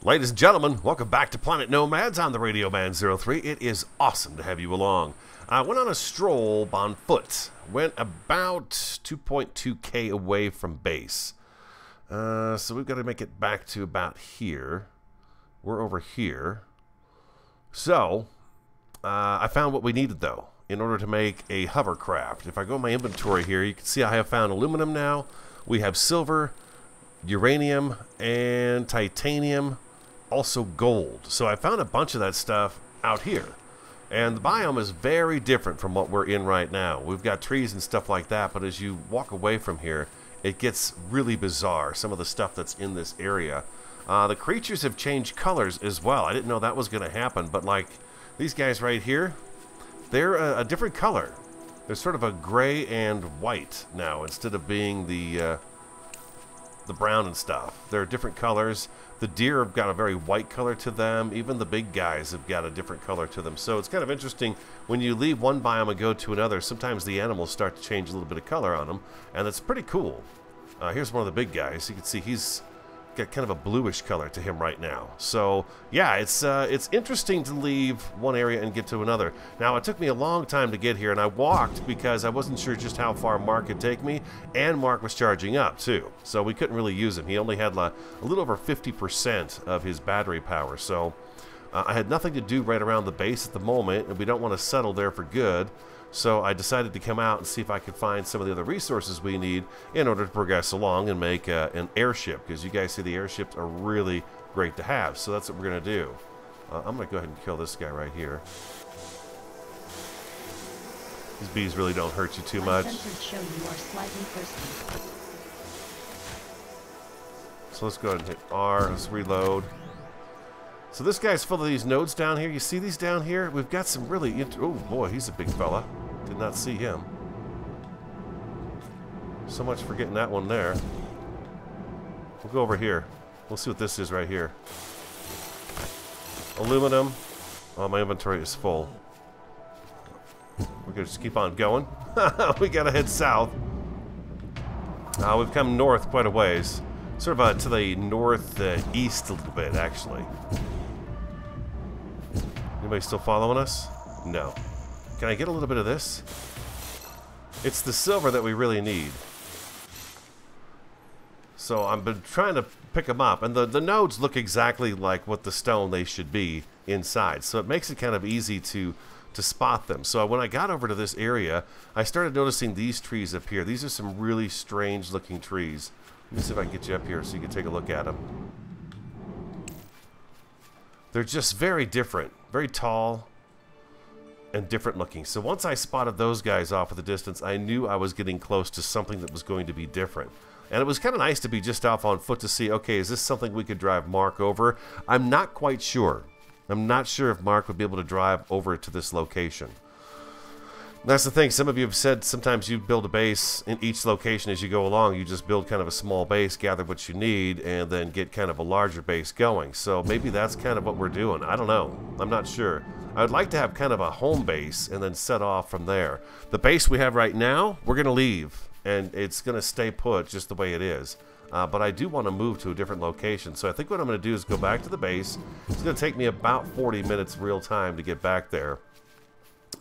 Ladies and gentlemen, welcome back to Planet Nomads. I'm the Radio Man 03. It is awesome to have you along. I went on a stroll on foot. Went about 2.2k away from base. So we've got to make it back to about here. We're over here. So, I found what we needed though in order to make a hovercraft. If I go in my inventory here, you can see I have found aluminum now. We have silver, uranium, and titanium. Also gold. So I found a bunch of that stuff out here. And the biome is very different from what we're in right now. We've got trees and stuff like that, but as you walk away from here, it gets really bizarre, some of the stuff that's in this area. The creatures have changed colors as well. I didn't know that was going to happen, but like these guys right here, they're a different color. They're sort of a gray and white now instead of being the brown and stuff. They're different colors. The deer have got a very white color to them. Even the big guys have got a different color to them. So it's kind of interesting when you leave one biome and go to another. Sometimes the animals start to change a little bit of color on them, and it's pretty cool. Here's one of the big guys. You can see he's got kind of a bluish color to him right now. So yeah, it's interesting to leave one area and get to another. Now it took me a long time to get here, and I walked because I wasn't sure just how far Mark could take me, and Mark was charging up too, so we couldn't really use him. He only had a little over 50% of his battery power, so I had nothing to do right around the base at the moment, and we don't want to settle there for good. So I decided to come out and see if I could find some of the other resources we need in order to progress along and make an airship, because you guys see the airships are really great to have. So that's what we're going to do. I'm going to go ahead and kill this guy right here. These bees really don't hurt you too much. So let's go ahead and hit R. Let's reload. So this guy's full of these nodes down here. You see these down here? We've got some really oh boy, he's a big fella. Did not see him. So much for getting that one there. We'll go over here. We'll see what this is right here. Aluminum. Oh, my inventory is full. We're gonna just keep on going. We gotta head south. We've come north quite a ways. Sort of to the northeast a little bit, actually. Anybody still following us? No. Can I get a little bit of this? It's the silver that we really need. So I've been trying to pick them up, and the nodes look exactly like what the stone they should be inside. So it makes it kind of easy to spot them. So when I got over to this area, I started noticing these trees up here. These are some really strange looking trees. Let me see if I can get you up here so you can take a look at them. They're just very different, very tall and different looking. So once I spotted those guys off at the distance, I knew I was getting close to something that was going to be different. And it was kind of nice to be just off on foot to see, okay, is this something we could drive Mark over? I'm not quite sure. I'm not sure if Mark would be able to drive over to this location. That's the thing. Some of you have said sometimes you build a base in each location as you go along. You just build kind of a small base, gather what you need, and then get kind of a larger base going. So maybe that's kind of what we're doing. I don't know. I'm not sure. I would like to have kind of a home base and then set off from there. The base we have right now, we're going to leave, and it's going to stay put just the way it is. But I do want to move to a different location. So I think what I'm going to do is go back to the base. It's going to take me about 40 minutes real time to get back there.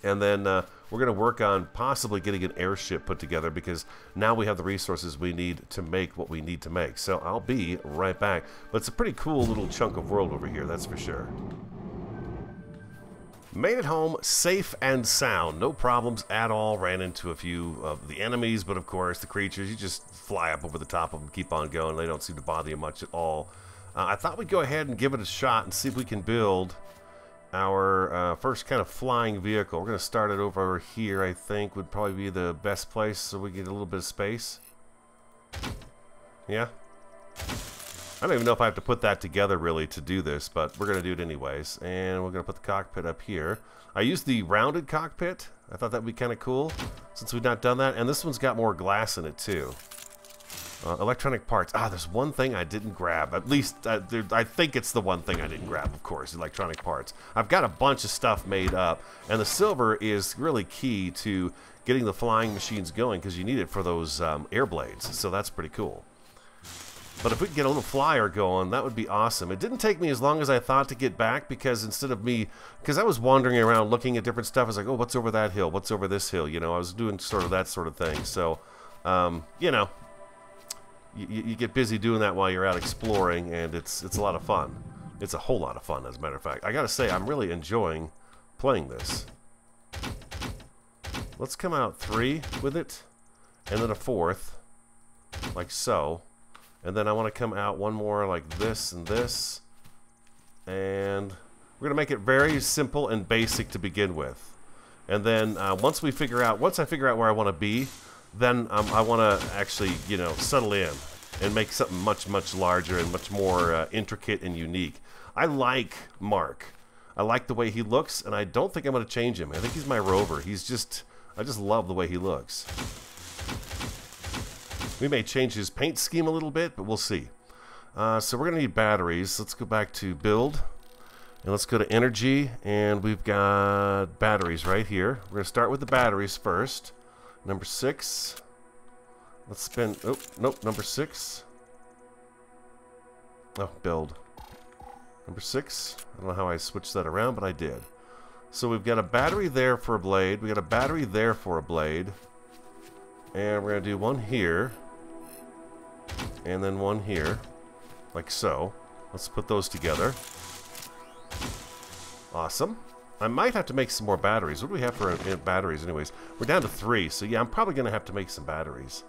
And then we're going to work on possibly getting an airship put together, because now we have the resources we need to make what we need to make. So I'll be right back. But it's a pretty cool little chunk of world over here, that's for sure. Made it home safe and sound. No problems at all. Ran into a few of the enemies, but of course the creatures, you just fly up over the top of them, keep on going. They don't seem to bother you much at all. I thought we'd go ahead and give it a shot and see if we can build our first kind of flying vehicle. We're going to start it over here, I think, would probably be the best place so we get a little bit of space. Yeah? I don't even know if I have to put that together really to do this, but we're going to do it anyways. And we're going to put the cockpit up here. I used the rounded cockpit. I thought that would be kind of cool since we've not done that. And this one's got more glass in it too. Electronic parts. There's one thing I didn't grab. At least I think it's the one thing I didn't grab, of course, electronic parts. I've got a bunch of stuff made up, and the silver is really key to getting the flying machines going because you need it for those air blades. So that's pretty cool. But if we could get a little flyer going, that would be awesome. It didn't take me as long as I thought to get back because because I was wandering around looking at different stuff. I was like, oh, what's over that hill? What's over this hill? You know, I was doing sort of that sort of thing. So, you know, you get busy doing that while you're out exploring, and it's a lot of fun. It's a whole lot of fun, as a matter of fact. I gotta say, I'm really enjoying playing this. Let's come out 3 with it, and then a 4th, like so. And then I want to come out 1 more like this and this. And we're going to make it very simple and basic to begin with. And then once I figure out where I want to be, then I want to actually, you know, settle in and make something much, much larger and much more intricate and unique. I like Mark. I like the way he looks, and I don't think I'm going to change him. I think he's my rover. I just love the way he looks. We may change his paint scheme a little bit, but we'll see. So we're going to need batteries. Let's go back to build, and let's go to energy, and we've got batteries right here. We're going to start with the batteries first. Number 6. Let's spin. Oh, nope, number 6. Oh, build. Number 6. I don't know how I switched that around, but I did. So we've got a battery there for a blade. We got a battery there for a blade. And we're going to do 1 here. And then 1 here. Like so. Let's put those together. Awesome. I might have to make some more batteries. What do we have for batteries anyways? We're down to 3. So yeah, I'm probably going to have to make some batteries.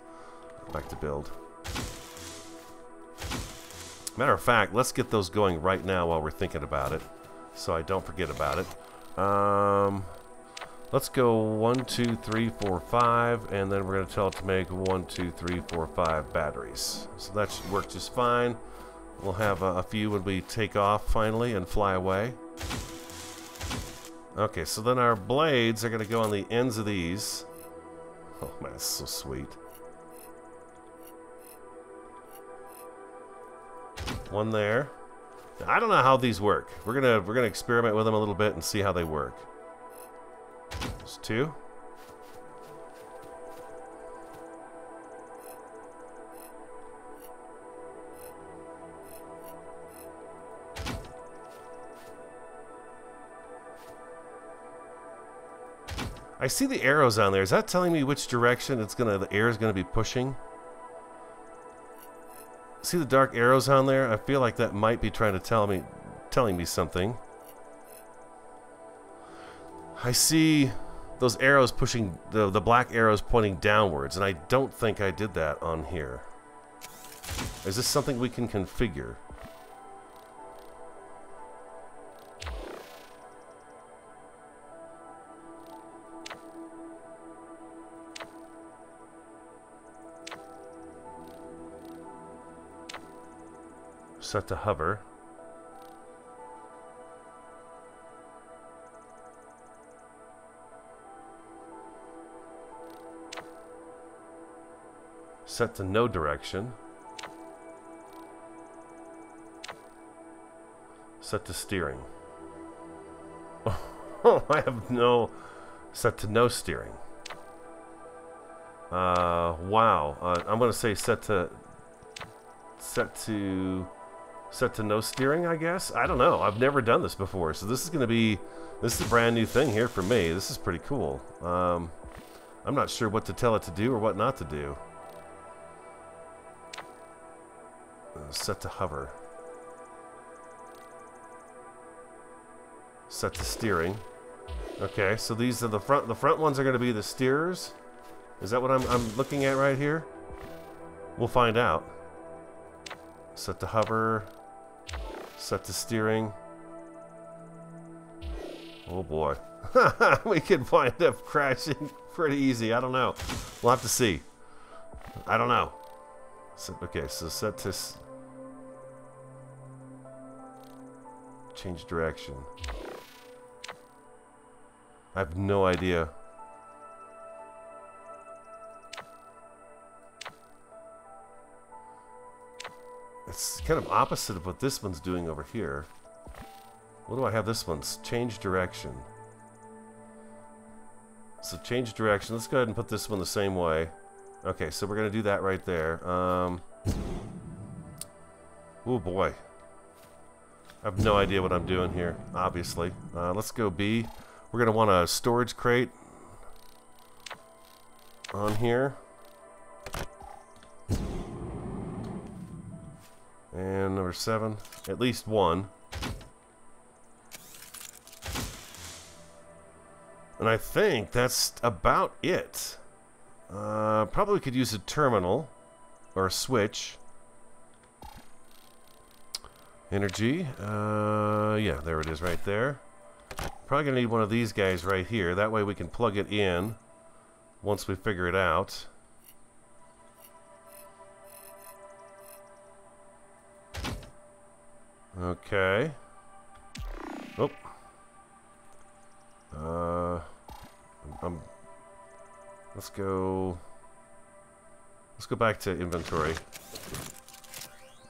Back to build. Matter of fact, let's get those going right now while we're thinking about it. So I don't forget about it. Let's go 1, 2, 3, 4, 5, and then we're going to tell it to make 1, 2, 3, 4, 5 batteries. So that should work just fine. We'll have a few when we take off finally and fly away. Okay, so then our blades are going to go on the ends of these. Oh man, that's so sweet. 1 there. I don't know how these work. We're gonna experiment with them a little bit and see how they work. There's 2. I see the arrows on there. Is that telling me which direction the air is gonna be pushing? See the dark arrows on there? I feel like that might be trying to telling me something. I see those arrows pushing, the black arrows pointing downwards, and I don't think I did that on here. Is this something we can configure? Set to hover. Set to no direction. Set to steering. Oh, I have no... Set to no steering. Wow. I'm going to say set to no steering, I guess? I don't know. I've never done this before, so this is a brand new thing here for me. This is pretty cool. I'm not sure what to tell it to do or what not to do. Set to hover. Set to steering. Okay, so these are the front ones are going to be the steerers. Is that what I'm looking at right here? We'll find out. Set to hover. Set to steering. Oh boy. We could wind up crashing pretty easy. I don't know. We'll have to see. I don't know. Okay, so set to change direction. I have no idea. It's kind of opposite of what this one's doing over here. What do I have this one's? Change direction. So change direction. Let's go ahead and put this one the same way. Okay, so we're going to do that right there. Oh boy. I have no idea what I'm doing here, obviously. Let's go B. We're going to want a storage crate on here. And number 7. At least one. And I think that's about it. Probably could use a terminal or a switch. Energy. Yeah, there it is right there. Probably gonna need one of these guys right here. That way we can plug it in once we figure it out. Okay. Oh. Let's go back to inventory.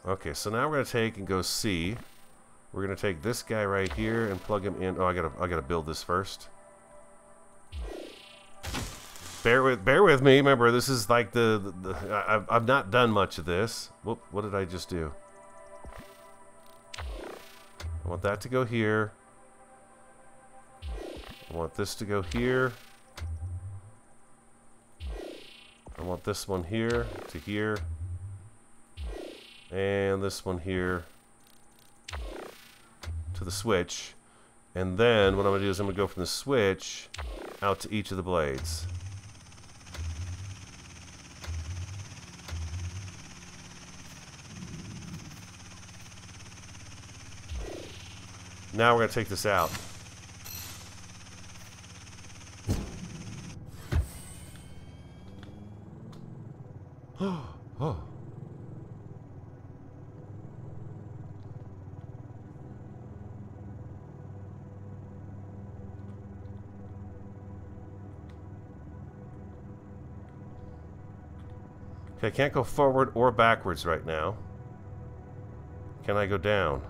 Okay, so now we're gonna take and go C. We're gonna take this guy right here and plug him in. Oh, I gotta build this first. Bear with me. Remember, this is like I've not done much of this. Whoop, what did I just do? I want that to go here. I want this to go here. I want this one here to here. And this one here to the switch. And then what I'm going to do is I'm going to go from the switch out to each of the blades. Now we're going to take this out. Oh. Okay, I can't go forward or backwards right now. Can I go down?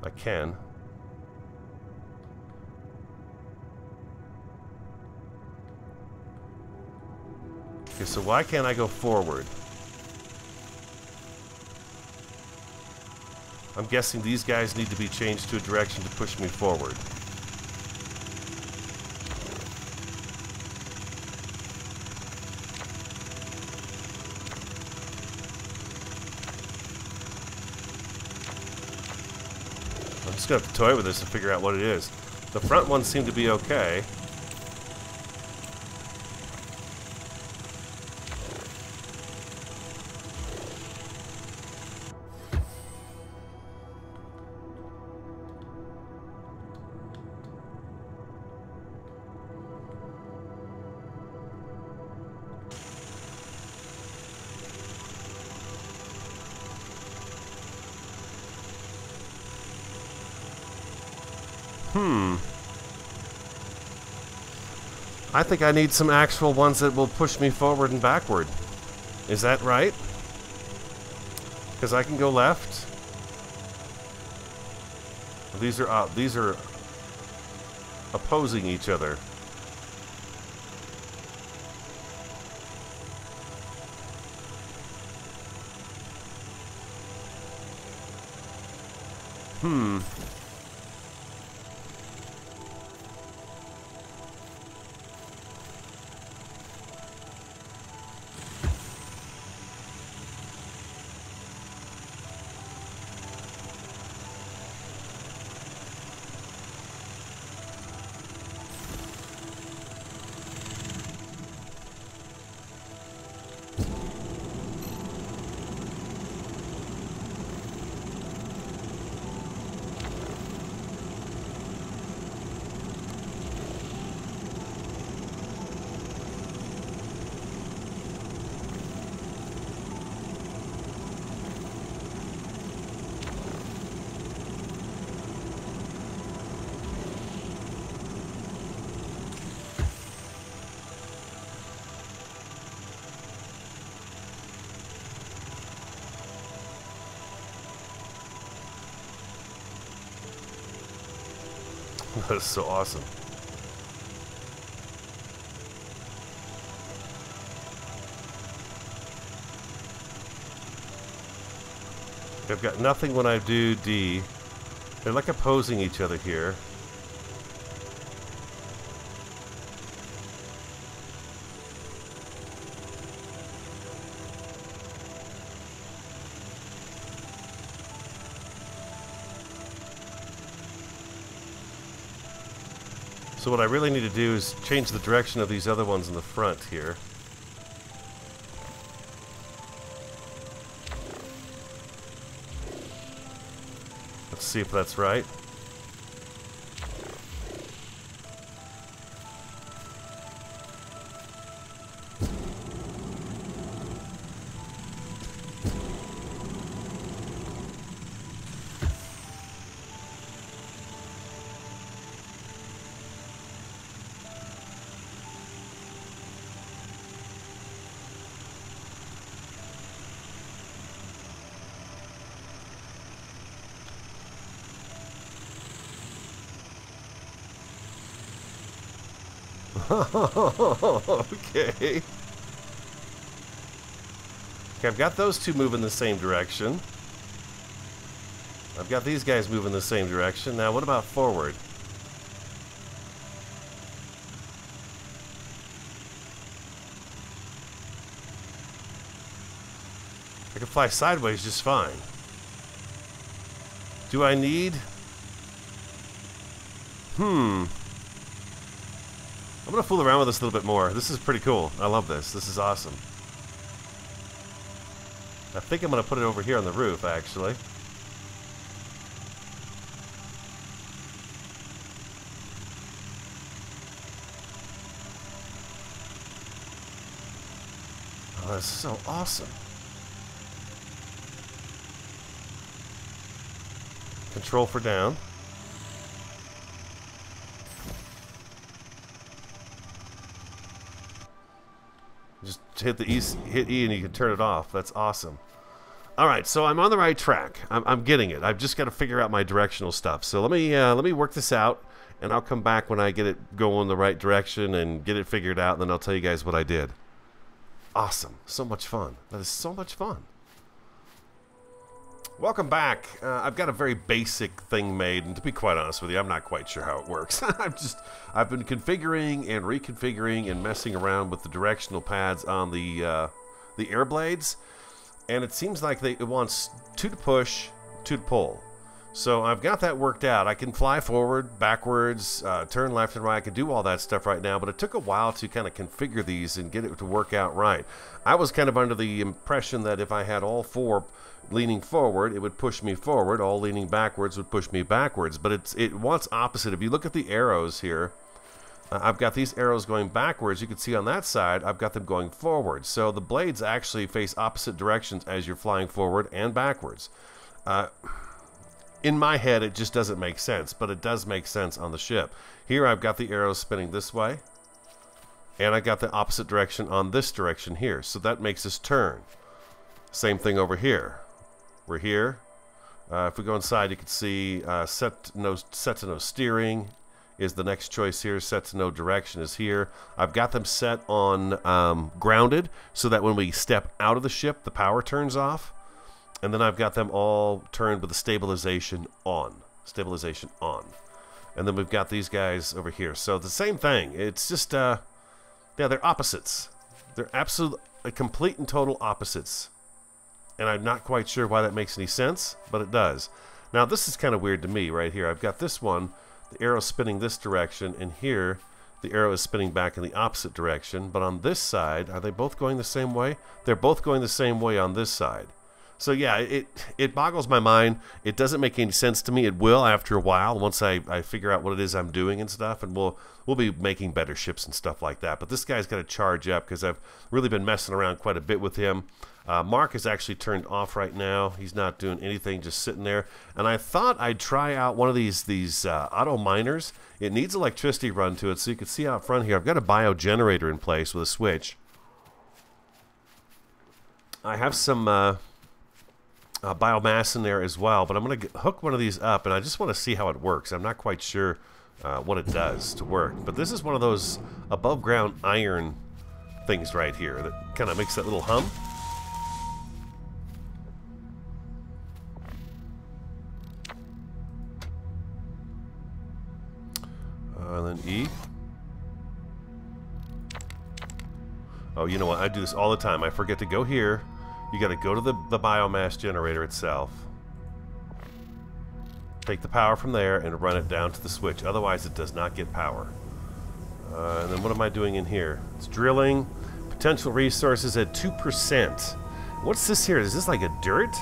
I can. Okay, so why can't I go forward? I'm guessing these guys need to be changed to a direction to push me forward. I'm just gonna have to toy with this and figure out what it is. The front ones seem to be okay. I think I need some actual ones that will push me forward and backward. Is that right? Because I can go left. These are opposing each other. That's so awesome. I've got nothing when I do D. They're like opposing each other here. So what I really need to do is change the direction of these other ones in the front here. Let's see if that's right. Okay. Okay, I've got those two moving the same direction. I've got these guys moving the same direction. Now, what about forward? I can fly sideways just fine. Do I need... I'm going to fool around with this a little bit more. This is pretty cool. I love this. This is awesome. I think I'm going to put it over here on the roof, actually. Oh, that's so awesome. Control for down. Just hit E and you can turn it off. That's awesome. Alright, so I'm on the right track. I'm getting it. I've just got to figure out my directional stuff. So let me work this out, and I'll come back when I get it going the right direction and get it figured out, and then I'll tell you guys what I did. Awesome. So much fun. That is so much fun. Welcome back. I've got a very basic thing made, and to be quite honest with you, I'm not quite sure how it works. I've been configuring and reconfiguring and messing around with the directional pads on the air blades, and it seems like it wants 2 to push, 2 to pull. So I've got that worked out. I can fly forward, backwards, turn left and right. I can do all that stuff right now, but it took a while to kind of configure these and get it to work out right. I was kind of under the impression that if I had all 4 leaning forward, it would push me forward. All leaning backwards would push me backwards. But it wants opposite. If you look at the arrows here, I've got these arrows going backwards. You can see on that side, I've got them going forward. So the blades actually face opposite directions as you're flying forward and backwards. In my head, it just doesn't make sense, but it does make sense on the ship. Here I've got the arrows spinning this way, and I got the opposite direction on this direction here. So that makes us turn. Same thing over here. We're here. If we go inside, you can see set to no steering is the next choice here. Set to no direction is here. I've got them set on grounded so that when we step out of the ship, the power turns off. And then I've got them all turned with the stabilization on. Stabilization on. And then we've got these guys over here. So the same thing. It's just, yeah, they're opposites. They're absolutely complete and total opposites. And I'm not quite sure why that makes any sense, but it does. Now, this is kind of weird to me right here. I've got this one, the arrow spinning this direction, and here the arrow is spinning back in the opposite direction. But on this side, are they both going the same way? They're both going the same way on this side. So yeah, it boggles my mind. It doesn't make any sense to me. It will after a while, once I figure out what it is I'm doing and stuff, and we'll be making better ships and stuff like that. But this guy's got to charge up because I've really been messing around quite a bit with him. Mark is actually turned off right now. He's not doing anything, just sitting there. And I thought I'd try out one of these auto miners. It needs electricity run to it, so you can see out front here, I've got a bio generator in place with a switch. I have some biomass in there as well, but I'm going to hook one of these up, and I just want to see how it works. I'm not quite sure what it does to work, but this is one of those above ground iron things right here that kind of makes that little hum. then E. Oh, you know what? I do this all the time. I forget to go here. You got to go to the biomass generator itself. Take the power from there and run it down to the switch. Otherwise, it does not get power. And then what am I doing in here? It's drilling. Potential resources at 2%. What's this here? Is this like a dirt?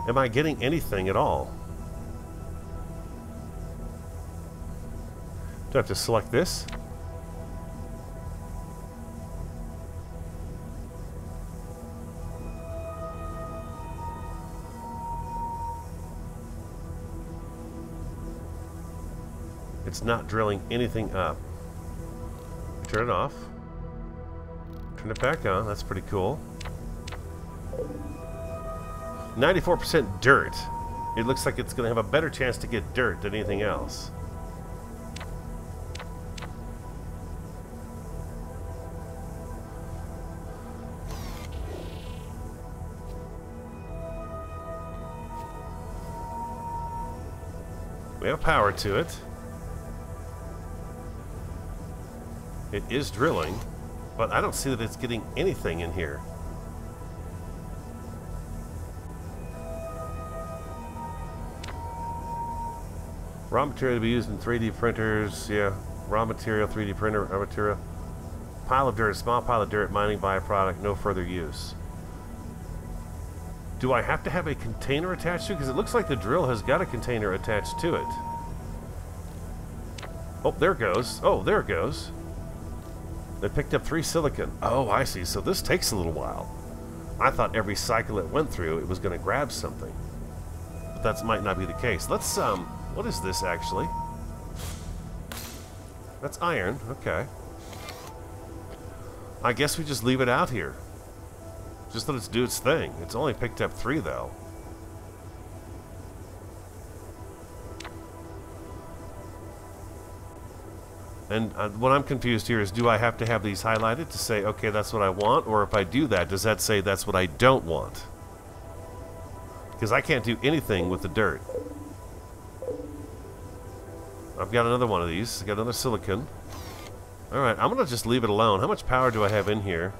Am I getting anything at all? Do I have to select this? It's not drilling anything up. Turn it off. Turn it back on. That's pretty cool. 94% dirt. It looks like it's going to have a better chance to get dirt than anything else. We have power to it. It is drilling, but I don't see that it's getting anything in here. Raw material to be used in 3D printers. Yeah, raw material, 3D printer, raw material. Pile of dirt, small pile of dirt, mining byproduct, no further use. Do I have to have a container attached to it? Because it looks like the drill has got a container attached to it. Oh, there it goes. Oh, there it goes. They picked up 3 silicon. Oh, I see. So this takes a little while. I thought every cycle it went through, it was going to grab something. But that might not be the case. Let's, what is this actually? That's iron. Okay. I guess we just leave it out here. Just let it do its thing. It's only picked up 3, though. And what I'm confused here is, do I have to have these highlighted to say, okay, that's what I want? Or if I do that, does that say that's what I don't want? Because I can't do anything with the dirt. I've got another one of these. I've got another silicon. Alright, I'm going to just leave it alone. How much power do I have in here?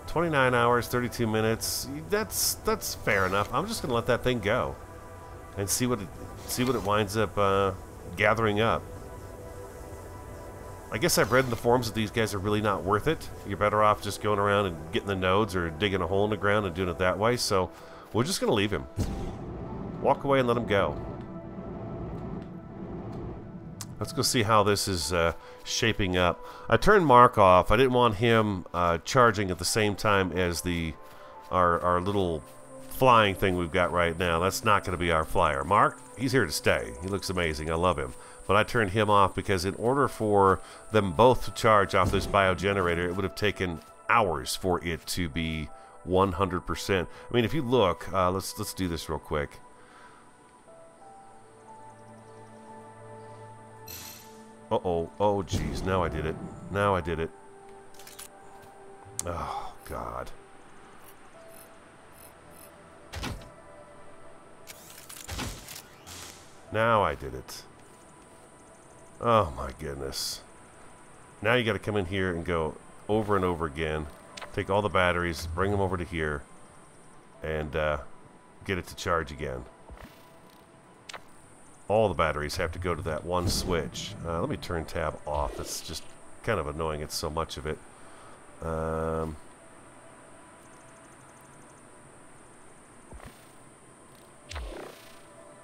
29 hours, 32 minutes. That's fair enough. I'm just going to let that thing go. And see what it winds up gathering up. I guess I've read in the forums that these guys are really not worth it. You're better off just going around and getting the nodes or digging a hole in the ground and doing it that way. So we're just going to leave him. Walk away and let him go. Let's go see how this is shaping up. I turned Mark off. I didn't want him charging at the same time as our little flying thing we've got right now. That's not going to be our flyer. Mark, he's here to stay. He looks amazing. I love him. But I turned him off because in order for them both to charge off this biogenerator, it would have taken hours for it to be 100%. I mean, if you look, let's do this real quick. Uh-oh. Oh, geez. Now I did it. Now I did it. Oh, God. Now I did it. Oh, my goodness. Now you got to come in here and go over and over again. Take all the batteries, bring them over to here, and get it to charge again. All the batteries have to go to that one switch. Let me turn tab off. That's just kind of annoying. It's so much of it.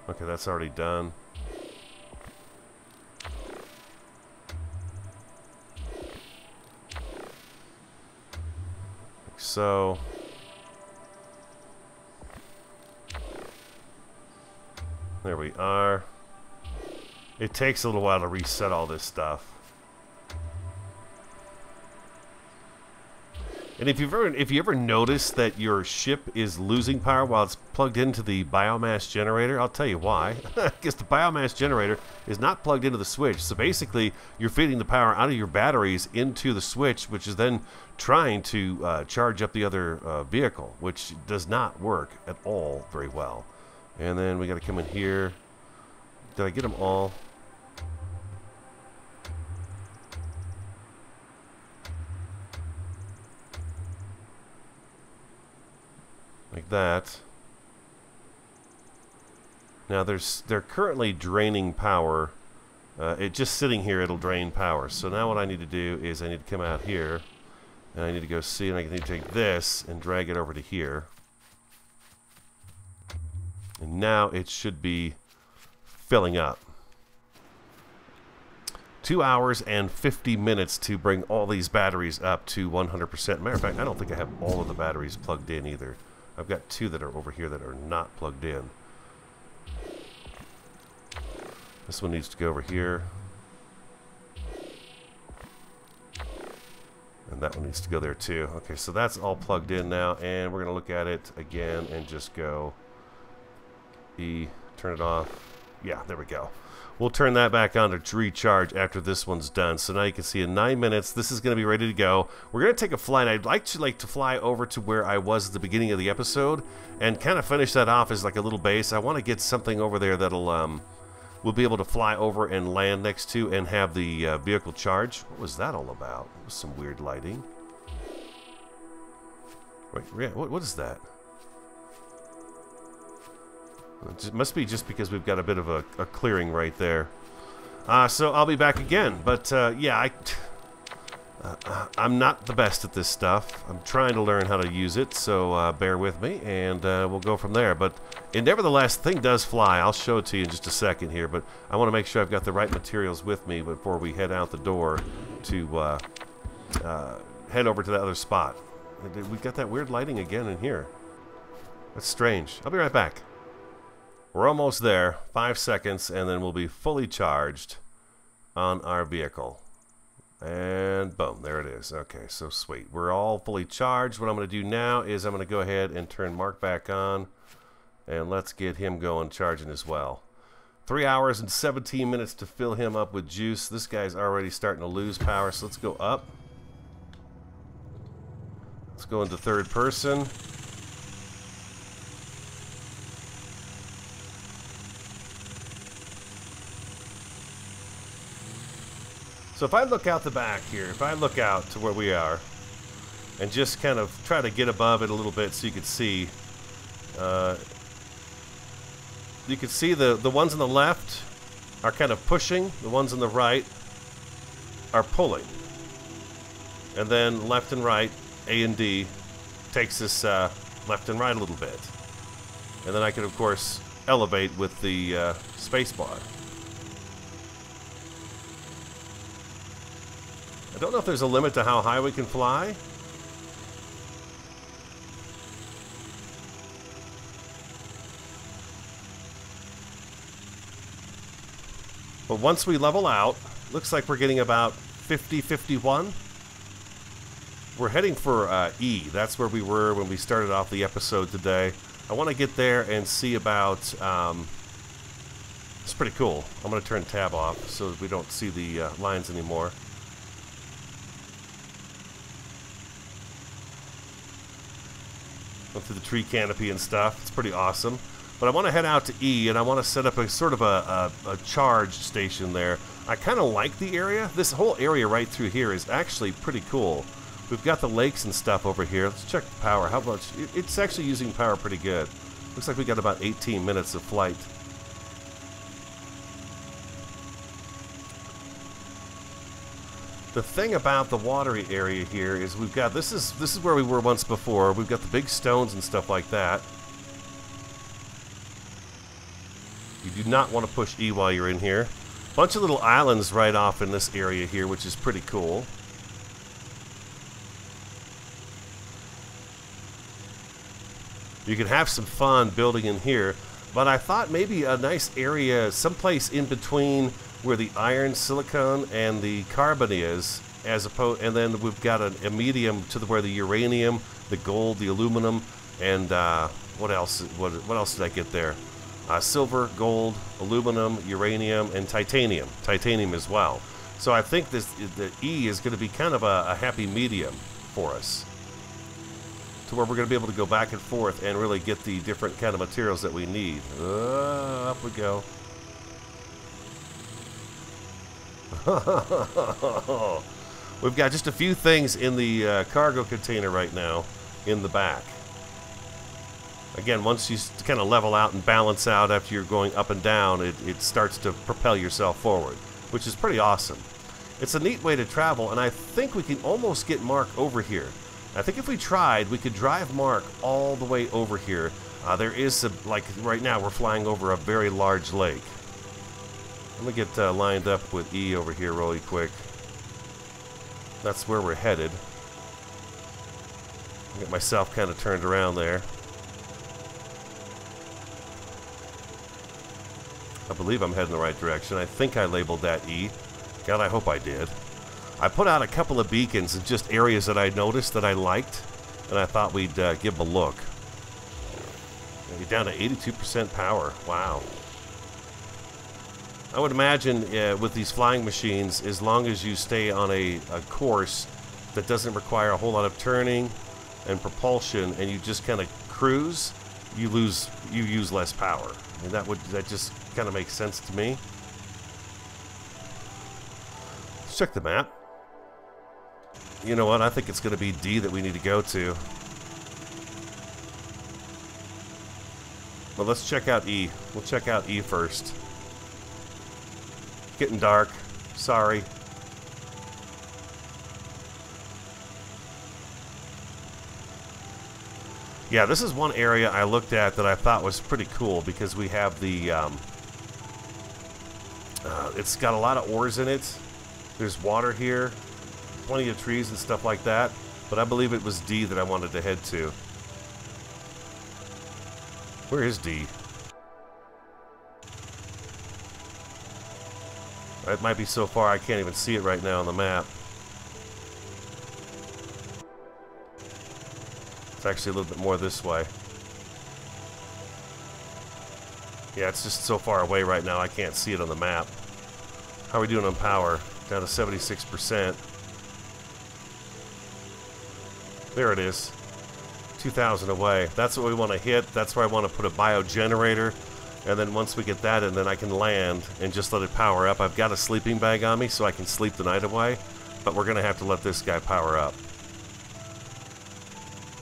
Okay, that's already done. Like so. There we are. It takes a little while to reset all this stuff. And if you ever notice that your ship is losing power while it's plugged into the biomass generator, I'll tell you why. Because the biomass generator is not plugged into the switch. So basically, you're feeding the power out of your batteries into the switch, which is then trying to charge up the other vehicle, which does not work at all very well. And then we got to come in here. Did I get them all? Like that. Now they're currently draining power. It just sitting here, it'll drain power. So now what I need to do is I need to come out here, and I need to go see, and I need to take this and drag it over to here. And now it should be filling up. 2 hours and 50 minutes to bring all these batteries up to 100%. Matter of fact, I don't think I have all of the batteries plugged in either. I've got 2 that are over here that are not plugged in. This one needs to go over here. And that one needs to go there too. Okay, so that's all plugged in now, and we're going to look at it again and just go E, turn it off. Yeah, there we go. We'll turn that back on to recharge after this one's done. So now you can see in 9 minutes, this is going to be ready to go. We're going to take a flight. I'd like to fly over to where I was at the beginning of the episode and kind of finish that off as like a little base. I want to get something over there that'll we'll be able to fly over and land next to and have the vehicle charge. What was that all about? It was some weird lighting. Wait, what is that? It must be just because we've got a bit of a clearing right there. So I'll be back again. But yeah, I'm not the best at this stuff. I'm trying to learn how to use it, so bear with me, and we'll go from there. But nevertheless, the thing does fly. I'll show it to you in just a second here, but I want to make sure I've got the right materials with me before we head out the door to head over to that other spot. We've got that weird lighting again in here. That's strange. I'll be right back. We're almost there. 5 seconds, and then we'll be fully charged on our vehicle. And boom, there it is. Okay, so sweet. We're all fully charged. What I'm going to do now is I'm going to go ahead and turn Mark back on, and let's get him going, charging as well. 3 hours and 17 minutes to fill him up with juice. This guy's already starting to lose power, so let's go up. Let's go into third person. So if I look out the back here, if I look out to where we are, and just kind of try to get above it a little bit so you can see, the ones on the left are kind of pushing, the ones on the right are pulling. And then left and right, A and D, takes us left and right a little bit. And then I can, of course, elevate with the space bar. I don't know if there's a limit to how high we can fly. But once we level out, looks like we're getting about 50, 51. We're heading for E. That's where we were when we started off the episode today. I want to get there and see about... it's pretty cool. I'm going to turn tab off so that we don't see the lines anymore. Went through the tree canopy and stuff. It's pretty awesome. But I want to head out to E, and I want to set up a sort of a charge station there. I kind of like the area. This whole area right through here is actually pretty cool. We've got the lakes and stuff over here. Let's check the power. How much? It's actually using power pretty good. Looks like we got about 18 minutes of flight. The thing about the watery area here is we've got, this is where we were once before. We've got the big stones and stuff like that. You do not want to push E while you're in here. Bunch of little islands right off in this area here, which is pretty cool. You can have some fun building in here, but I thought maybe a nice area someplace in between where the iron, silicon, and the carbon is as opposed, and then we've got a medium to where the uranium, the gold, the aluminum, and what else? What else did I get there? Silver, gold, aluminum, uranium, and titanium. Titanium as well. So I think the E is going to be kind of a happy medium for us, to where we're going to be able to go back and forth and really get the different kind of materials that we need. Up we go. We've got just a few things in the cargo container right now in the back. Again, once you kind of level out and balance out after you're going up and down, it starts to propel yourself forward, which is pretty awesome. It's a neat way to travel, and I think we can almost get Mark over here. I think if we tried, we could drive Mark all the way over here. There is some, like right now, we're flying over a very large lake. Let me get lined up with E over here really quick. That's where we're headed. Get myself kind of turned around there. I believe I'm heading the right direction. I think I labeled that E. God, I hope I did. I put out a couple of beacons in just areas that I noticed that I liked, and I thought we'd give them a look. You're down to 82% power. Wow. I would imagine with these flying machines, as long as you stay on a course that doesn't require a whole lot of turning and propulsion, and you just kind of cruise, you use less power. And that just kind of makes sense to me. Let's check the map. You know what? I think it's going to be D that we need to go to. Well, let's check out E. We'll check out E first. Getting dark. Sorry. Yeah, this is one area I looked at that I thought was pretty cool because we have the, it's got a lot of ores in it. There's water here, plenty of trees and stuff like that, but I believe it was D that I wanted to head to. Where is D? It might be so far I can't even see it right now on the map. It's actually a little bit more this way. Yeah, it's just so far away right now I can't see it on the map. How are we doing on power? Down to 76%. There it is. 2,000 away. That's what we want to hit. That's where I want to put a biogenerator. And then once we get that in, then I can land and just let it power up. I've got a sleeping bag on me so I can sleep the night away. But we're going to have to let this guy power up.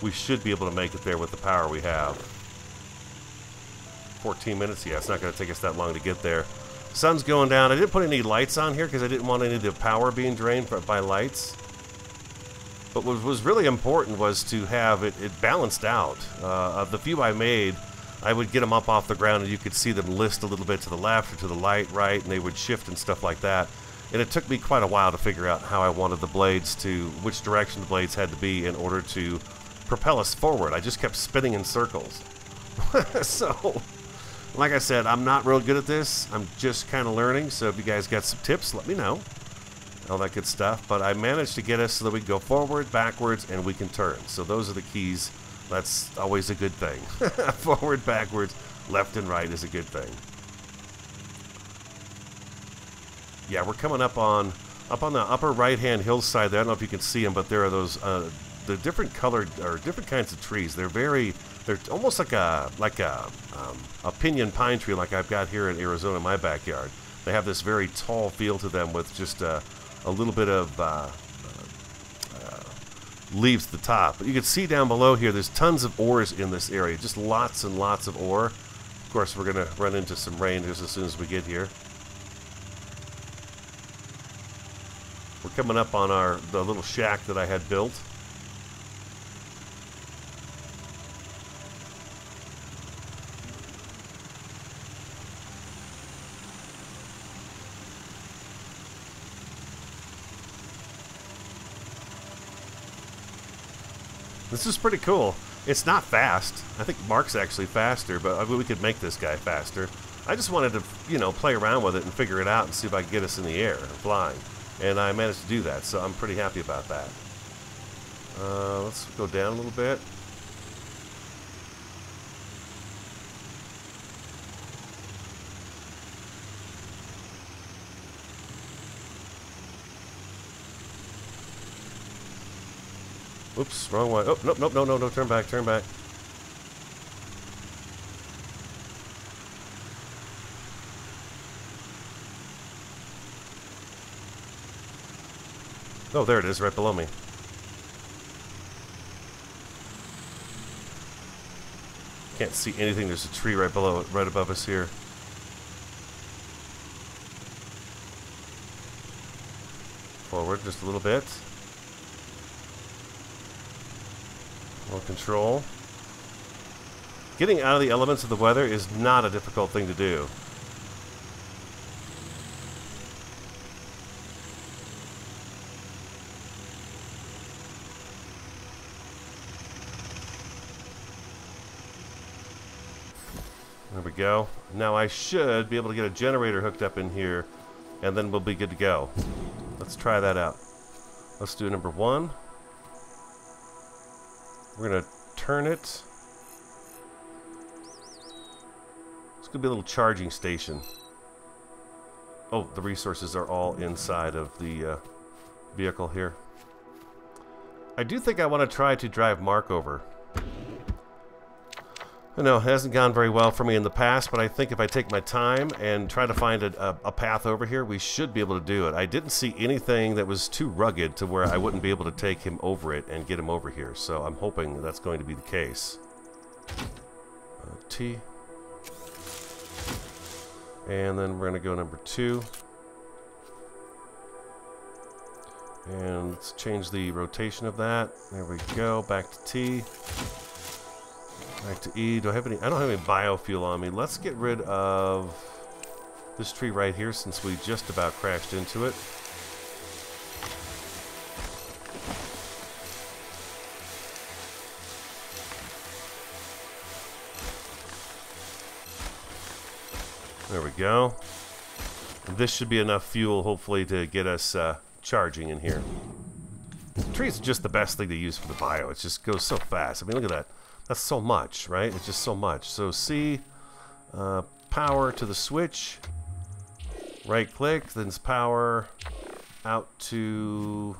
We should be able to make it there with the power we have. 14 minutes? Yeah, it's not going to take us that long to get there. Sun's going down. I didn't put any lights on here because I didn't want any of the power being drained by lights. But what was really important was to have it balanced out. Of the few I made, I would get them up off the ground and you could see them list a little bit to the left or to the right, and they would shift and stuff like that. And it took me quite a while to figure out how I wanted the blades to, which direction the blades had to be in order to propel us forward. I just kept spinning in circles. So, like I said, I'm not real good at this. I'm just kind of learning, so if you guys got some tips, let me know. All that good stuff. But I managed to get us so that we can go forward, backwards, and we can turn. So those are the keys. That's always a good thing. Forward, backwards, left and right is a good thing. Yeah, we're coming up on the upper right-hand hillside there. I don't know if you can see them, but there are those the different colored or different kinds of trees. They're almost like a pinyon pine tree, like I've got here in Arizona in my backyard. They have this very tall feel to them with just a little bit of leaves at the top. But you can see down below here, there's tons of ores in this area, just lots and lots of ore. Of course, we're going to run into some rain just as soon as we get here. We're coming up on the little shack that I had built. This is pretty cool. It's not fast. I think Mark's actually faster, but we could make this guy faster. I just wanted to, you know, play around with it and figure it out and see if I can get us in the air and flying. And I managed to do that, so I'm pretty happy about that. Let's go down a little bit. Oops, wrong way. Oh, nope, nope, no, no, no, turn back, turn back. Oh, there it is, right below me. Can't see anything. There's a tree right below it, right above us here. Forward just a little bit. More control. Getting out of the elements of the weather is not a difficult thing to do. There we go. Now I should be able to get a generator hooked up in here, and then we'll be good to go. Let's try that out. Let's do number 1. We're going to turn it. It's going to be a little charging station. Oh, the resources are all inside of the vehicle here. I do think I want to try to drive Mark over. I know it hasn't gone very well for me in the past, but I think if I take my time and try to find a path over here, we should be able to do it. I didn't see anything that was too rugged to where I wouldn't be able to take him over it and get him over here. So I'm hoping that's going to be the case. T. And then we're going to go number 2. And let's change the rotation of that. There we go. Back to T. Back to E. Do I have any? I don't have any biofuel on me. Let's get rid of this tree right here since we just about crashed into it. There we go. This should be enough fuel, hopefully, to get us charging in here. Trees are just the best thing to use for the bio. It just goes so fast. I mean, look at that. That's so much, right? It's just so much. So C, power to the switch, right click, then it's power out to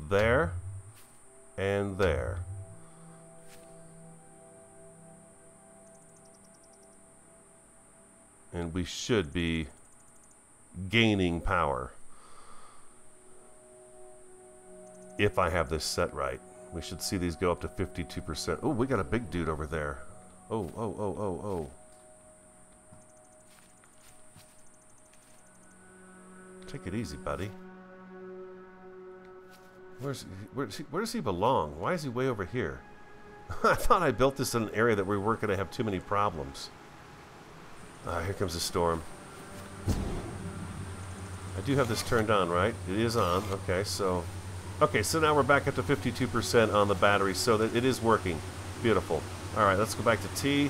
there and there. And we should be gaining power if I have this set right. We should see these go up to 52%. Oh, we got a big dude over there. Oh, oh, oh, oh, oh. Take it easy, buddy. Where does he belong? Why is he way over here? I thought I built this in an area that we weren't going to have too many problems. Here comes the storm. I do have this turned on, right? It is on. Okay, so... Okay, so now we're back up to 52% on the battery, so that it is working. Beautiful. All right, let's go back to T.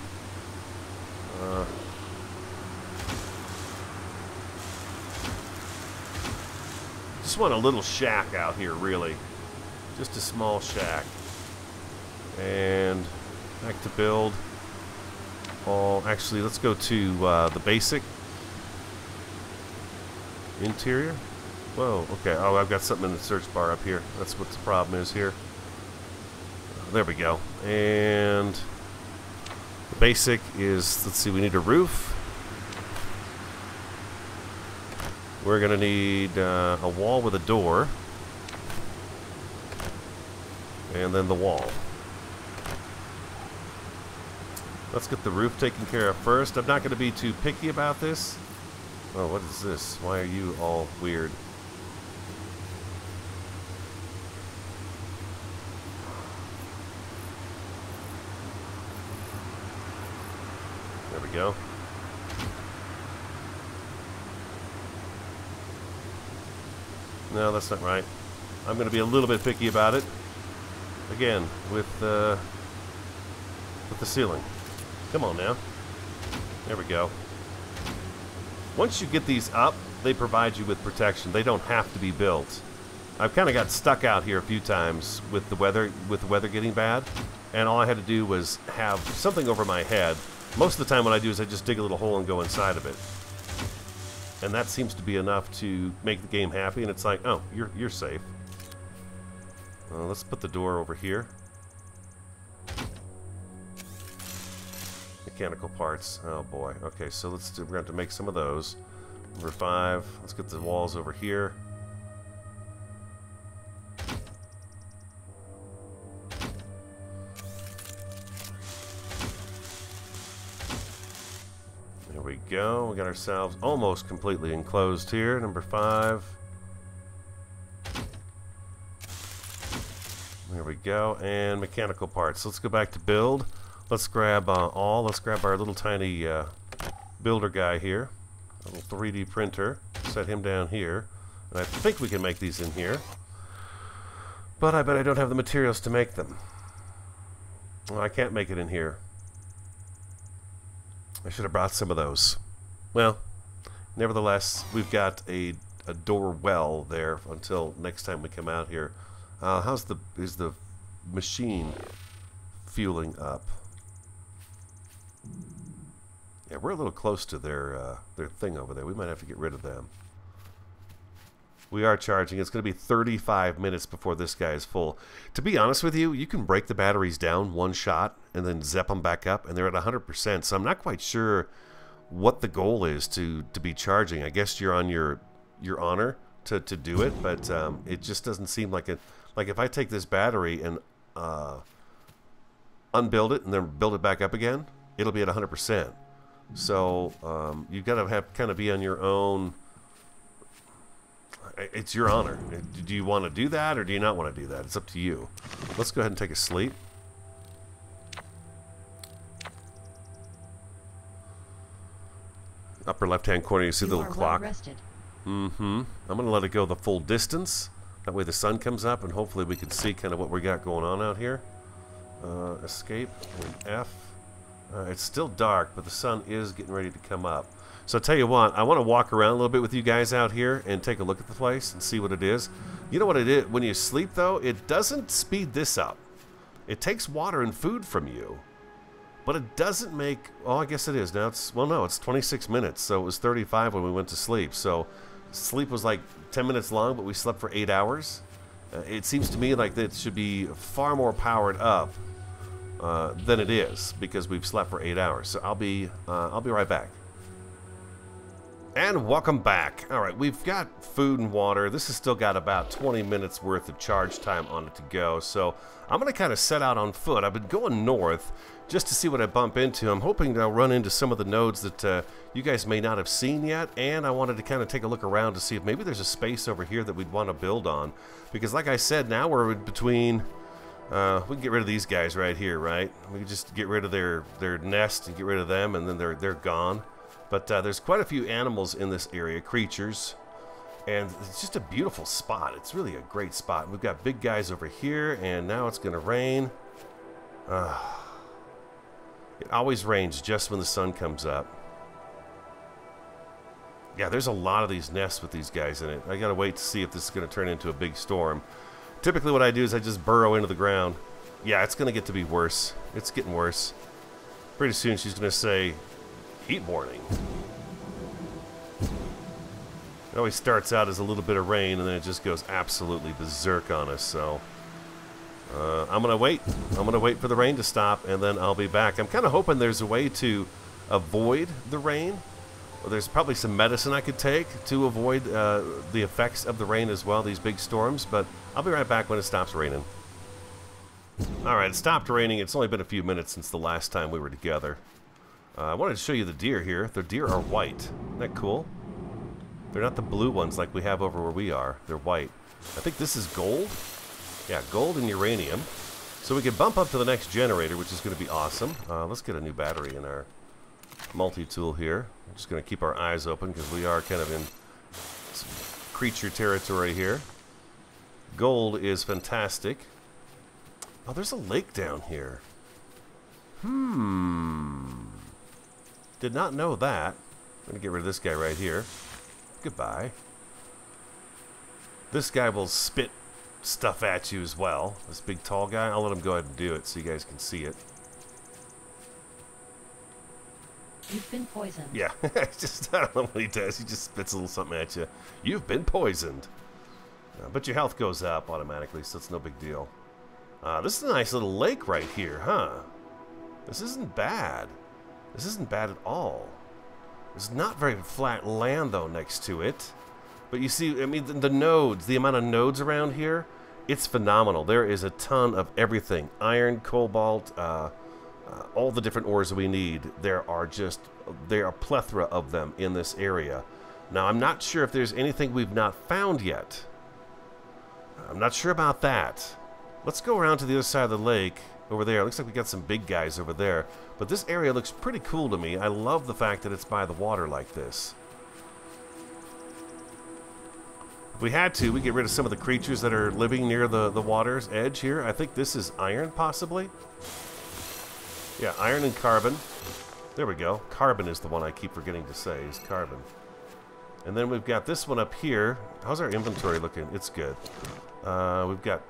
Just want a little shack out here, really. Just a small shack. And back to build. Actually, let's go to the basic. Interior. Whoa, okay. Oh, I've got something in the search bar up here. That's what the problem is here. There we go. And the basic is, let's see, we need a roof. We're going to need a wall with a door. And then the wall. Let's get the roof taken care of first. I'm not going to be too picky about this. Oh, what is this? Why are you all weird? There we go. No, that's not right. I'm going to be a little bit picky about it. Again, with the ceiling. Come on now. There we go. Once you get these up, they provide you with protection. They don't have to be built. I've kind of got stuck out here a few times with the weather getting bad, and all I had to do was have something over my head. Most of the time what I do is I just dig a little hole and go inside of it. And that seems to be enough to make the game happy, and it's like, oh, you're safe. Let's put the door over here. Mechanical parts. Oh boy. Okay, so we're going to have to make some of those. Number 5. Let's get the walls over here. There we go. We got ourselves almost completely enclosed here. Number 5. There we go. And mechanical parts. Let's go back to build. Let's grab let's grab our little tiny builder guy here. A little 3D printer. Set him down here. And I think we can make these in here. But I bet I don't have the materials to make them. Well, I can't make it in here. I should have brought some of those. Well, nevertheless, we've got a door well there until next time we come out here. Is the machine fueling up? Yeah, we're a little close to their thing over there. We might have to get rid of them. We are charging. It's going to be 35 minutes before this guy is full. To be honest with you, you can break the batteries down one shot and then zap them back up, and they're at 100%. So I'm not quite sure what the goal is to be charging. I guess you're on your honor to do it, but it just doesn't seem like it. Like if I take this battery and unbuild it and then build it back up again, it'll be at 100%. So you've got to kind of be on your own. It's your honor. Do you want to do that or do you not want to do that? It's up to you. Let's go ahead and take a sleep. Upper left-hand corner, you see the little clock. I'm going to let it go the full distance. That way the sun comes up and hopefully we can see kind of what we got going on out here. Escape and F. It's still dark, but the sun is getting ready to come up. So I'll tell you what, I want to walk around a little bit with you guys out here and take a look at the place and see what it is. You know what it is? When you sleep, though, it doesn't speed this up. It takes water and food from you, but it doesn't make... Oh, I guess it is. Now it's... Well, no, it's 26 minutes, so it was 35 when we went to sleep. So sleep was like 10 minutes long, but we slept for 8 hours. It seems to me like that should be far more powered up than it is because we've slept for 8 hours. So I'll be right back. And welcome back. Alright, we've got food and water. This has still got about 20 minutes worth of charge time on it to go. So I'm going to kind of set out on foot. I've been going north just to see what I bump into. I'm hoping to run into some of the nodes that you guys may not have seen yet. And I wanted to kind of take a look around to see if maybe there's a space over here that we'd want to build on. Because like I said, now we're between... we can get rid of these guys right here, right? We can just get rid of their nest and get rid of them, and then they're gone. But there's quite a few animals in this area, creatures, and it's just a beautiful spot. It's really a great spot. We've got big guys over here, and now it's going to rain. It always rains just when the sun comes up. Yeah, there's a lot of these nests with these guys in it. I got to wait to see if this is going to turn into a big storm. Typically what I do is I just burrow into the ground. Yeah, it's going to get to be worse. It's getting worse. Pretty soon she's going to say... Heat warning. It always starts out as a little bit of rain and then it just goes absolutely berserk on us. So I'm gonna wait. I'm gonna wait for the rain to stop and then I'll be back. I'm kind of hoping there's a way to avoid the rain. Well, there's probably some medicine I could take to avoid the effects of the rain as well, these big storms. But I'll be right back when it stops raining. Alright, it stopped raining. It's only been a few minutes since the last time we were together. I wanted to show you the deer here. The deer are white. Isn't that cool? They're not the blue ones like we have over where we are. They're white. I think this is gold. Yeah, gold and uranium. So we can bump up to the next generator, which is going to be awesome. Let's get a new battery in our multi-tool here. We're just going to keep our eyes open because we are kind of in some creature territory here. Gold is fantastic. Oh, there's a lake down here. Did not know that. I'm going to get rid of this guy right here. Goodbye. This guy will spit stuff at you as well. This big tall guy. I'll let him go ahead and do it so you guys can see it. You've been poisoned. Yeah, just I don't know what he does. He just spits a little something at you. You've been poisoned. But your health goes up automatically, so it's no big deal. This is a nice little lake right here, huh? This isn't bad. This isn't bad at all. There's not very flat land, though, next to it. But you see, I mean, the nodes, the amount of nodes around here, it's phenomenal. There is a ton of everything. Iron, cobalt, all the different ores that we need. There are a plethora of them in this area. Now, I'm not sure if there's anything we've not found yet. I'm not sure about that. Let's go around to the other side of the lake over there. Looks like we got some big guys over there. But this area looks pretty cool to me. I love the fact that it's by the water like this. If we had to, we'd get rid of some of the creatures that are living near the water's edge here. I think this is iron, possibly. Yeah, iron and carbon. There we go. Carbon is the one I keep forgetting to say, is carbon. And then we've got this one up here. How's our inventory looking? It's good. We've got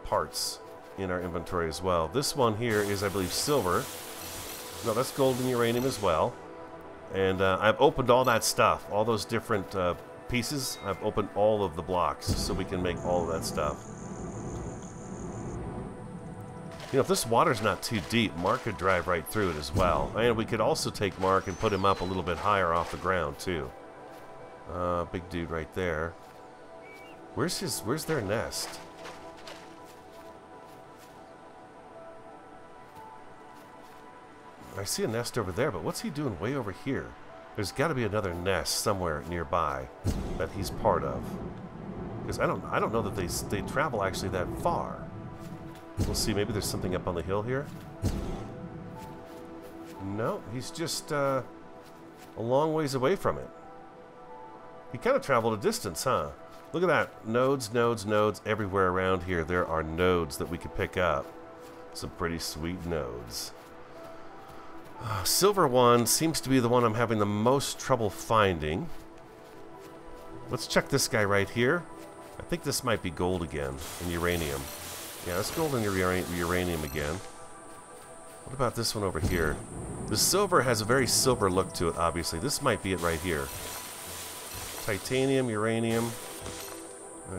parts in our inventory as well. This one here is, I believe, silver. No, that's gold and uranium as well. And I've opened all that stuff. All those different pieces. I've opened all of the blocks so we can make all of that stuff. You know, if this water's not too deep, Mark could drive right through it as well. And we could also take Mark and put him up a little bit higher off the ground, too. Big dude right there. Where's their nest? I see a nest over there, but what's he doing way over here? There's got to be another nest somewhere nearby that he's part of. Because I don't know that they travel actually that far. We'll see. Maybe there's something up on the hill here. No, he's just a long ways away from it. He kind of traveled a distance, huh? Look at that. Nodes, nodes, nodes everywhere around here. There are nodes that we could pick up. Some pretty sweet nodes. Silver one seems to be the one I'm having the most trouble finding. Let's check this guy right here. I think this might be gold again and uranium. Yeah, it's gold and uranium again. What about this one over here? The silver has a very silver look to it, obviously. This might be it right here. Titanium, uranium.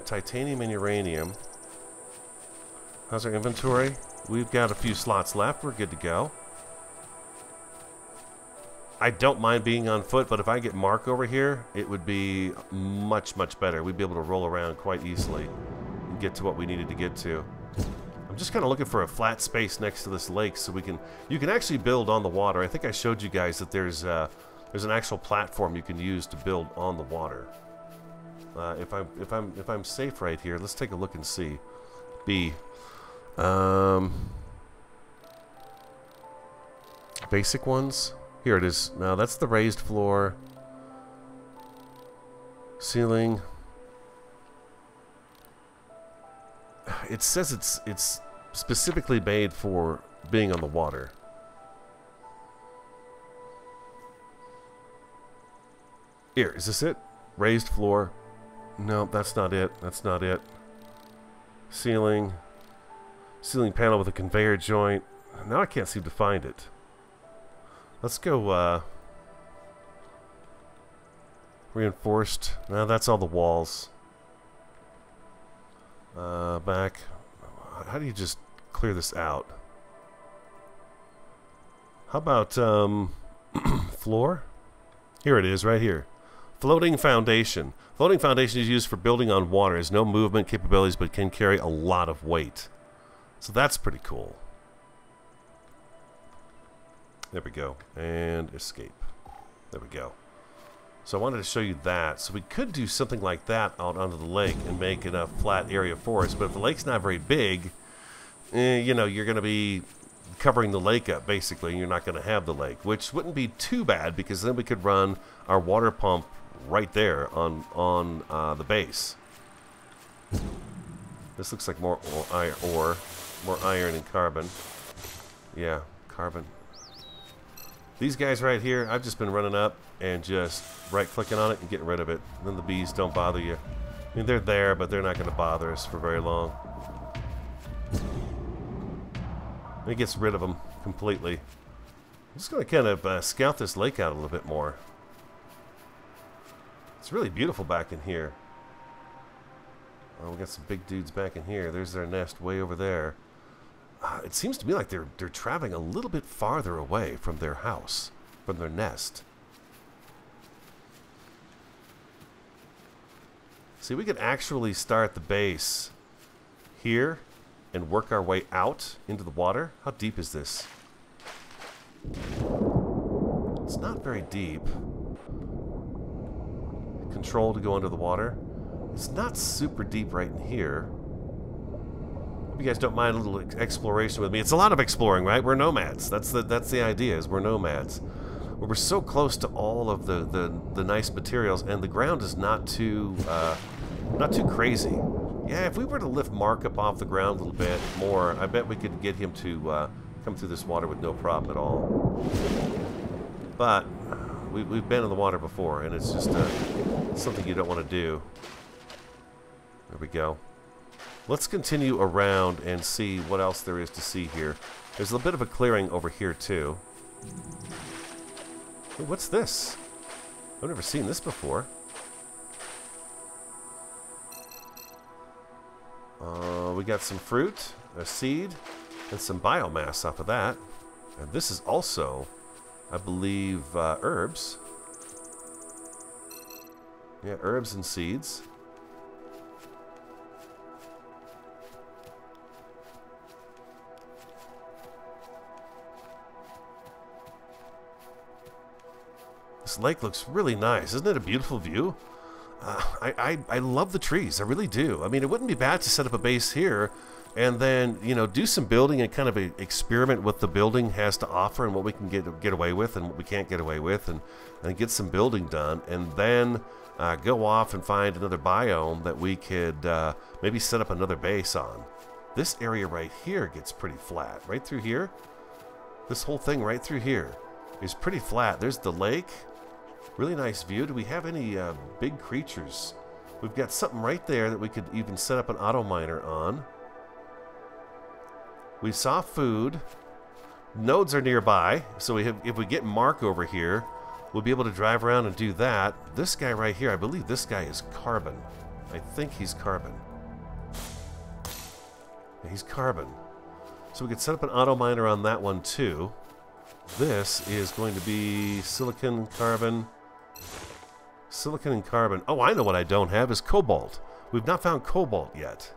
Titanium and uranium. How's our inventory? We've got a few slots left. We're good to go. I don't mind being on foot, but if I get Mark over here, it would be much, much better. We'd be able to roll around quite easily and get to what we needed to get to. I'm just kind of looking for a flat space next to this lake so you can actually build on the water. I think I showed you guys that there's an actual platform you can use to build on the water. If I'm safe right here, let's take a look and see. Basic ones. Here it is. Now that's the raised floor. Ceiling. It says it's specifically made for being on the water. Here, is this it? Raised floor. No, that's not it. That's not it. Ceiling. Ceiling panel with a conveyor joint. Now I can't seem to find it. Let's go, reinforced. No, that's all the walls. Back. How do you just clear this out? How about, floor? Here it is, right here. Floating foundation. Floating foundation is used for building on water. It has no movement capabilities, but can carry a lot of weight. So that's pretty cool. There we go. And escape. There we go. So I wanted to show you that. So we could do something like that out onto the lake and make it a flat area for us. But if the lake's not very big, you know, you're going to be covering the lake up, basically. And you're not going to have the lake, which wouldn't be too bad because then we could run our water pump right there on the base. This looks like more iron and carbon. Yeah, carbon. These guys right here, I've just been running up and just right-clicking on it and getting rid of it. And then the bees don't bother you. I mean, they're there, but they're not going to bother us for very long. And it gets rid of them completely. I'm just going to kind of scout this lake out a little bit more. It's really beautiful back in here. Oh, we got some big dudes back in here. There's their nest way over there. It seems to me like they're traveling a little bit farther away from their house, from their nest. See, we could actually start the base here and work our way out into the water. How deep is this? It's not very deep. Control to go under the water. It's not super deep right in here. Hope you guys don't mind a little exploration with me. It's a lot of exploring, right? We're nomads. That's the idea, is we're nomads. We're so close to all of the nice materials, and the ground is not too crazy. Yeah, if we were to lift Mark up off the ground a little bit more, I bet we could get him to come through this water with no problem at all. But we've been in the water before, and it's just something you don't want to do. There we go. Let's continue around and see what else there is to see here. There's a bit of a clearing over here, too. Hey, what's this? I've never seen this before. We got some fruit, a seed, and some biomass off of that. And this is also, I believe, herbs. Yeah, herbs and seeds. This lake looks really nice. Isn't it a beautiful view? I love the trees. I really do. I mean, it wouldn't be bad to set up a base here and then, you know, do some building and kind of experiment what the building has to offer and what we can get away with and what we can't get away with, and get some building done, and then go off and find another biome that we could maybe set up another base on. This area right here gets pretty flat. Right through here. This whole thing right through here is pretty flat. There's the lake. Really nice view. Do we have any big creatures? We've got something right there that we could even set up an auto miner on. We saw food. Nodes are nearby, so if we get Mark over here, we'll be able to drive around and do that. This guy right here, I believe this guy is carbon. I think he's carbon. Yeah, he's carbon. So we could set up an auto miner on that one too. This is going to be silicon, carbon. Silicon and carbon. Oh, I know what I don't have is cobalt. We've not found cobalt yet.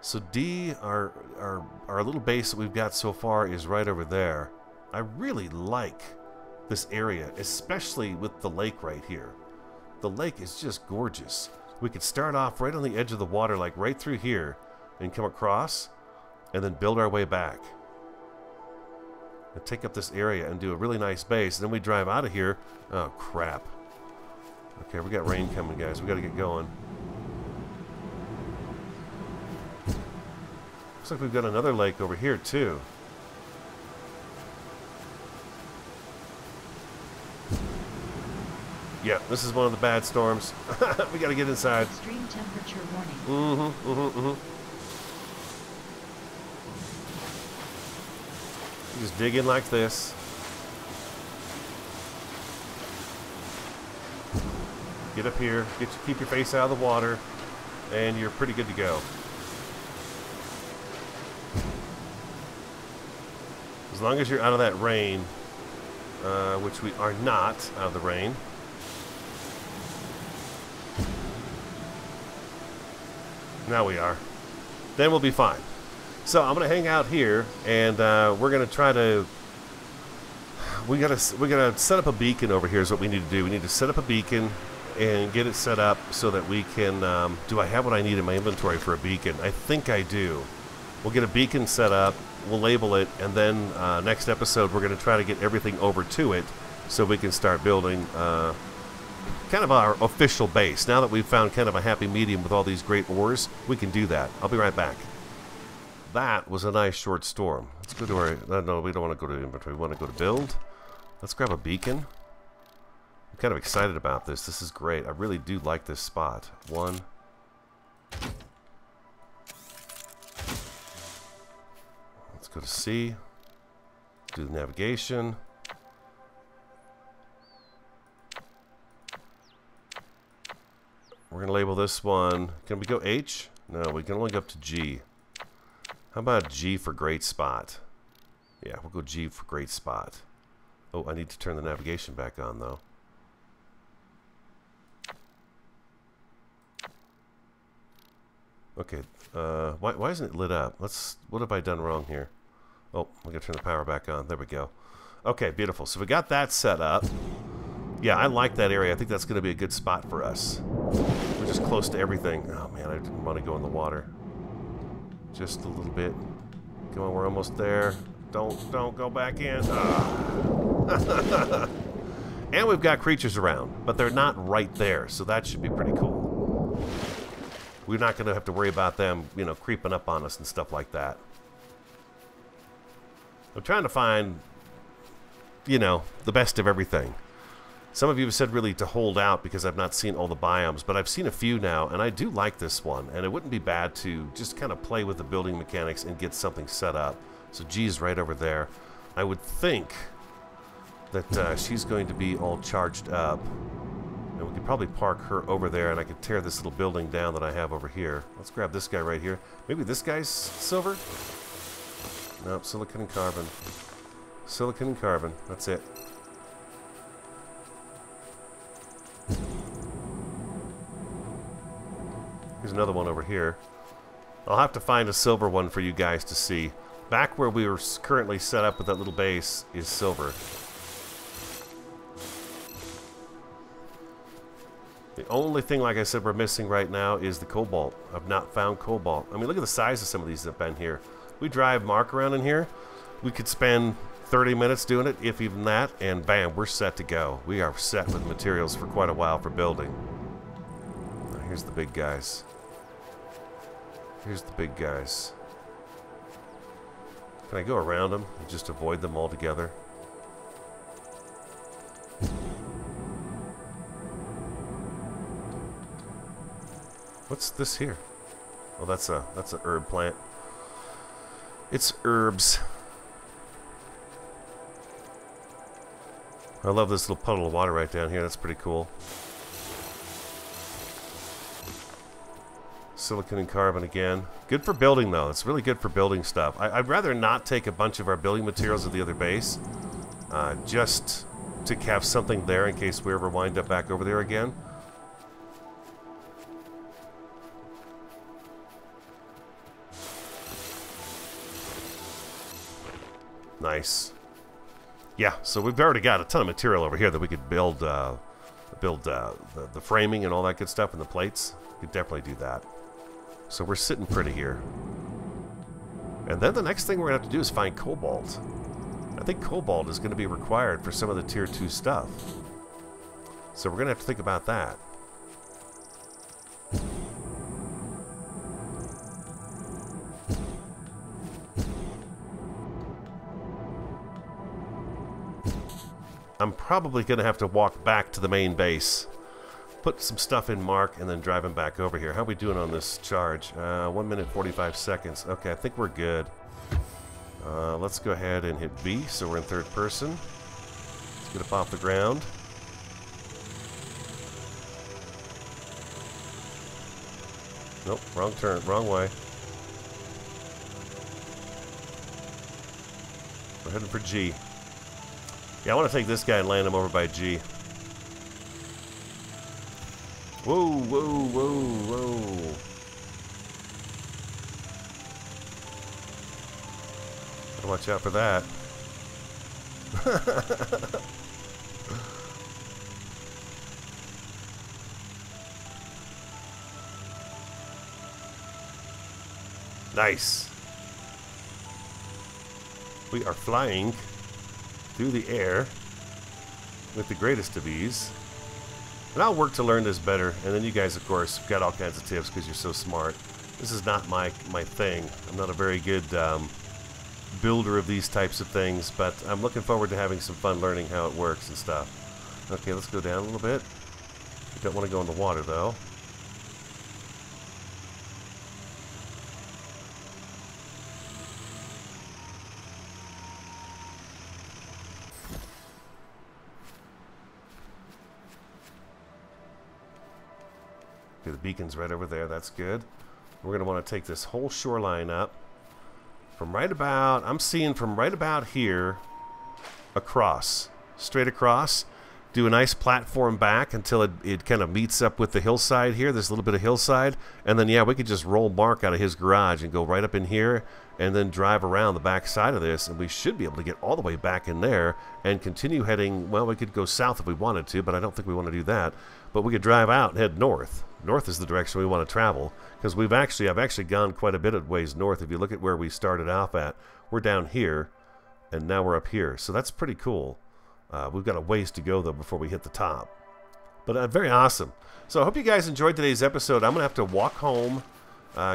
So D, our little base that we've got so far is right over there. I really like this area, especially with the lake right here. The lake is just gorgeous. We could start off right on the edge of the water, like right through here, and come across, and then build our way back. And take up this area and do a really nice base. And then we drive out of here. Oh, crap. Okay, we got rain coming, guys. We got to get going. Looks like we've got another lake over here, too. Yeah, this is one of the bad storms. We got to get inside. Extreme temperature warning. You just dig in like this. Get up here, keep your face out of the water, and you're pretty good to go. As long as you're out of that rain, which we are not out of the rain. Now we are. Then we'll be fine. So I'm gonna hang out here, and we're gonna try to. We gotta set up a beacon over here. Is what we need to do. We need to set up a beacon and get it set up so that we can. Do I have what I need in my inventory for a beacon? I think I do. We'll get a beacon set up. We'll label it, and then next episode we're gonna try to get everything over to it so we can start building kind of our official base. Now that we've found kind of a happy medium with all these great ores, we can do that. I'll be right back. that was a nice short storm. Let's go to our... No, we don't want to go to inventory. We want to go to build. Let's grab a beacon. I'm kind of excited about this. This is great. I really do like this spot. One. Let's go to C. Do the navigation. We're going to label this one. Can we go H? No, we can only go up to G. How about G for great spot? Yeah, we'll go G for great spot. Oh, I need to turn the navigation back on, though. Okay, why isn't it lit up? What have I done wrong here? Oh, I'm going to turn the power back on. There we go. Okay, beautiful. So we got that set up. Yeah, I like that area. I think that's going to be a good spot for us. We're just close to everything. Oh, man, I didn't want to go in the water. Just a little bit. Come on, we're almost there. Don't go back in. Ah. And we've got creatures around, but they're not right there, so that should be pretty cool. We're not going to have to worry about them, you know, creeping up on us and stuff like that. I'm trying to find, you know, the best of everything. Some of you have said really to hold out because I've not seen all the biomes, but I've seen a few now, and I do like this one, and it wouldn't be bad to just kind of play with the building mechanics and get something set up. So G is right over there. I would think that she's going to be all charged up, and we could probably park her over there, and I could tear this little building down that I have over here. Let's grab this guy right here. Maybe this guy's silver? Nope, silicon and carbon. Silicon and carbon. That's it. Here's another one over here. I'll have to find a silver one for you guys to see. Back where we were currently set up with that little base is silver. The only thing, like I said, we're missing right now is the cobalt. I've not found cobalt. I mean, look at the size of some of these that have been here. We drive Mark around in here. We could spend 30 minutes doing it, if even that, and bam, we're set to go. We are set with materials for quite a while for building. Now, here's the big guys. Here's the big guys. Can I go around them and just avoid them altogether? What's this here? Oh, that's a herb plant. It's herbs. I love this little puddle of water right down here. That's pretty cool. Silicon and carbon again. Good for building, though. It's really good for building stuff. I'd rather not take a bunch of our building materials at the other base, just to have something there in case we ever wind up back over there again. Nice. Yeah, so we've already got a ton of material over here that we could build the framing and all that good stuff and the plates. We could definitely do that. So we're sitting pretty here. And then the next thing we're going to have to do is find cobalt. I think cobalt is going to be required for some of the tier 2 stuff. So we're going to have to think about that. I'm probably going to have to walk back to the main base, put some stuff in Mark, and then drive him back over here. How are we doing on this charge? 1 minute 45 seconds. Okay, I think we're good. Let's go ahead and hit B, so we're in third person. Let's get up off the ground. Nope, wrong turn, wrong way. We're heading for G. Yeah, I want to take this guy and land him over by G. Whoa, whoa, whoa, whoa. Gotta watch out for that. Nice. We are flying through the air with the greatest of ease. And I'll work to learn this better, and then you guys, of course, got all kinds of tips because you're so smart. This is not my thing. I'm not a very good builder of these types of things, but I'm looking forward to having some fun learning how it works and stuff. Okay, let's go down a little bit. We don't want to go in the water, though. Okay, the beacon's right over there. That's good. We're going to want to take this whole shoreline up from right about, I'm seeing from right about here across, straight across. Do a nice platform back until it kind of meets up with the hillside here. There's a little bit of hillside. And then, yeah, we could just roll Mark out of his garage and go right up in here and then drive around the back side of this. And we should be able to get all the way back in there and continue heading. Well, we could go south if we wanted to, but I don't think we want to do that. But we could drive out and head north. North is the direction we want to travel, because I've actually gone quite a bit of ways north. If you look at where we started off at, we're down here, and now we're up here. So that's pretty cool. We've got a ways to go, though, before we hit the top. But very awesome. So I hope you guys enjoyed today's episode. I'm going to have to walk home,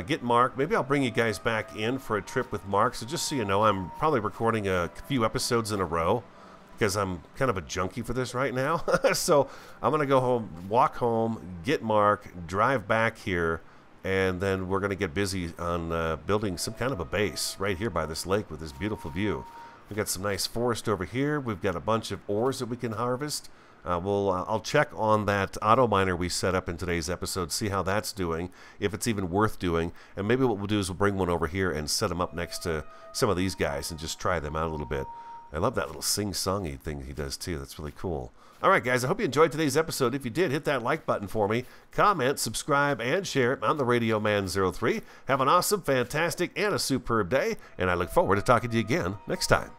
get Mark. Maybe I'll bring you guys back in for a trip with Mark. So just so you know, I'm probably recording a few episodes in a row, because I'm kind of a junkie for this right now. So I'm going to go home, walk home, get Mark, drive back here, and then we're going to get busy on building some kind of a base right here by this lake with this beautiful view. We've got some nice forest over here. We've got a bunch of ores that we can harvest. I'll check on that auto miner we set up in today's episode, see how that's doing, if it's even worth doing. And maybe what we'll do is we'll bring one over here and set them up next to some of these guys and just try them out a little bit. I love that little sing-songy thing he does, too. That's really cool. All right, guys, I hope you enjoyed today's episode. If you did, hit that like button for me. Comment, subscribe, and share. I'm the Radio Man 03. Have an awesome, fantastic, and a superb day, and I look forward to talking to you again next time.